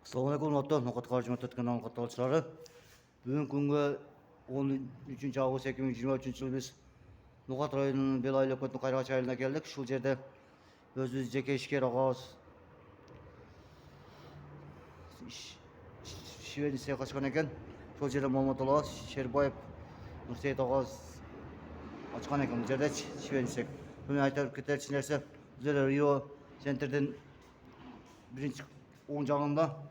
Assalamualaikum warahmatullahi wabarakatuh. Kanal katılımcıları. Bugün günge 13 Ağustos 2023 yılı biz Nokat rayonunun Belaylı Kötü Kayraç ayarına geldik. Şu yerde özümüz jeke işker ağız şiveni kaçkan eken. Şu yerde Muhammed Alas, Şerbayev, Nurseyit ağız açkan eken. Bu yerde şiveni sek. Bugün aytar keter içinlerse üzere Rio Center'den birinci 10 canında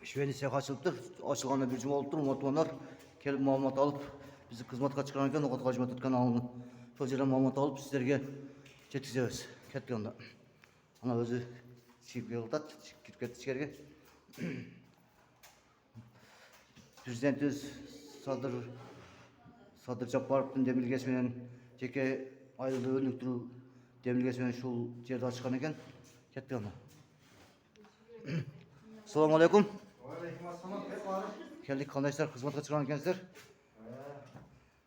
Şüveli açılıptır. Açılğanda bir cuma oluptur. Umutlanlar kelip malumat alıp bizi kızmatqa çıkaranken Nokat Hacımat kanalını şu yerden malumat alıp sizlerge жеткіземіз. Kettik onda. Ana özü çiğip yıldat, çıkıp kettik içeriye. Prezidentimiz Sadır Japarov'un demilgesmenen jeke ayrılığı önlüktürü demilgesmenen şu yerde açıkan eken. Kettik onda. Assalamu alaikum. Aleykümselam. Hep var. Keldik kardeşler, hizmetine çıkan ekenizler.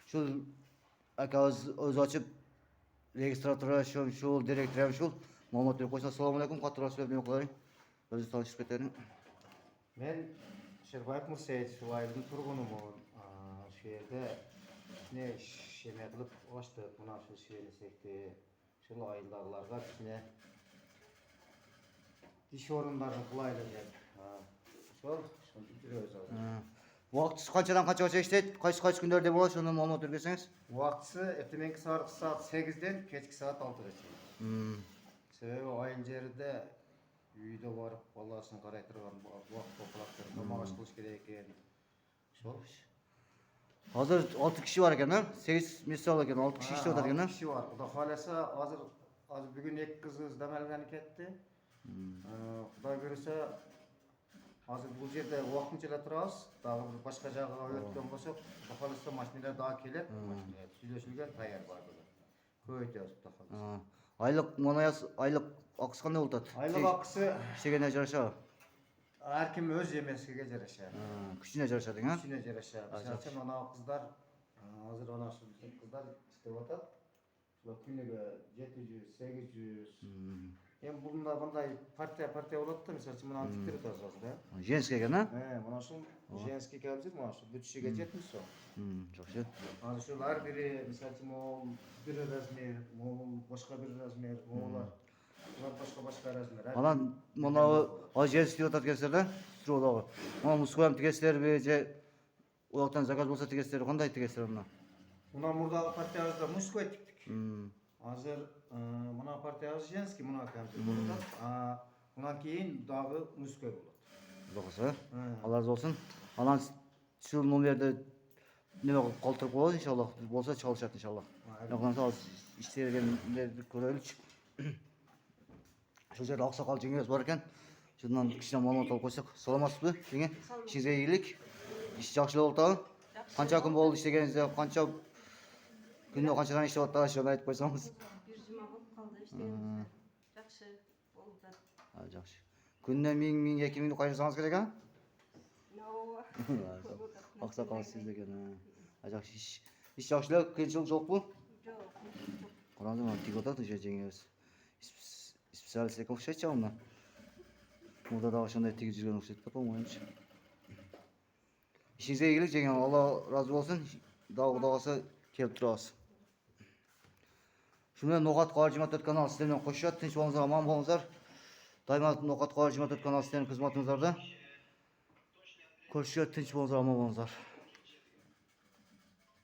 Şu öz açıp registratöre şu direktörem şu Muhammed Bey koysa assalamu alaikum. Katılır söyleyeyim okulayım. Özü tanışıp keterim. Men Şerbayev Mursayet şu aydın turgunum o. Şu yerde ne şeme kılıp açtık. Buna şu şiveni sekti. Şu ayıldağlarga içine diş orunlarını bulayla geldi. Şol жүрөбүz азыр. Vaqt kaçadan kaçaga işleydi? Kaç günlerde болады? Şunu malumat berсеңiz. Убактысы эртеңки saat 8'den kechki saat 6'ga чейин. Себеби айыл жерде үйдө барып баласын карай турган убакыт топулаптыр. Тамак аш кылыш керек экен. Ошол. Hazır 6 kişi var eken ha? 8 misal eken 6 kişi işte otar eken ha? Kişi var. Kuda kalasa hazır bugün 2 kızız demelgeni ketti. Kuda görürse hazır bu yerde vaqtinchalik turabız. Dagı bir başka jagga ötken bolsok, kuda kalasa maşinalar daha kelip, maşinalar süйлөшүлгөн tayyor var burada. Көйтөбүз kuda kalasa. Aylık monayas aylık akısı qanday bolot? Aylık akısı İştegene jarasha. her kim öz yemesiga жараша. Küçüne jarasha deň ha? Küçüne жараша. Mesela ana kızlar hazır ana şu kızlar istep atat. Şular күнүгө 700, 800. Hem bunday partiya болады да, мисалы үчүн мынаны тиктирип атабыз азыр, да. Женский eken ha? Мына ушул женский кабзир, мына ушул бүтүшүгө 70 сом. Жакшы. Азыр ушул ар бири, мисалы үчүн могул бир размер, могул башка бир размер, могулар. Булар башка размер. Alan manağı ajensi diyor tatkesler de sürü dagı. Ama muskoyam tigesler be je uaktan zakaz bolsa tigesler qanday tigesler onda? Мына мурдагы партиябызда мужской тиктик. Азыр мына партиябыз женский, мына кабзир болот. Мындан кийин дагы мужской болот. Bakasa. Allah razı olsun. Alan şu numerde ne kaldırıp koyalım inşallah. Bolsa çalışat inşallah. Yoksa az işlergenleri göreliç. Şu yerde aksakal jengemiz var eken. Şundan kişiden malumat alıp koysak. Salamasызбы, жеңе? İşinize iyilik. İş жақсы болуп атабы? Канча күн болду иштегениңизде, канча күндө канчадан иштеп атат, шуну айтып койсоңуз. Bir cuma болып қалды іштегенімізде. Жақсы болып жатыр. Жақсы. Күнүнө 1000, 2000 кайрсаңыз керек а? Аксакал сиз экен. Жақсы иш жақсы эле, кыйынчылык жокпу? Жоқ. Караңыз, мына тигип атат уже жеңебиз. Специалист экен окшойт мына. Мурда да ошондой тигип жүргөн окшойт да, по-моему. İşinize iyilik жеңе, Allah razı olsun. Daha Kudagası kelip turabыз. Şundan Nokat Hacımat kanal sizlerden koşuşat, tinç bolуңуздар, aman bolуңуздар. Daima Nokat Hacımat kanal sizlerden kızmatыңыздарда. Koşuşat, tinç bolуңуздар, aman bolуңуздар.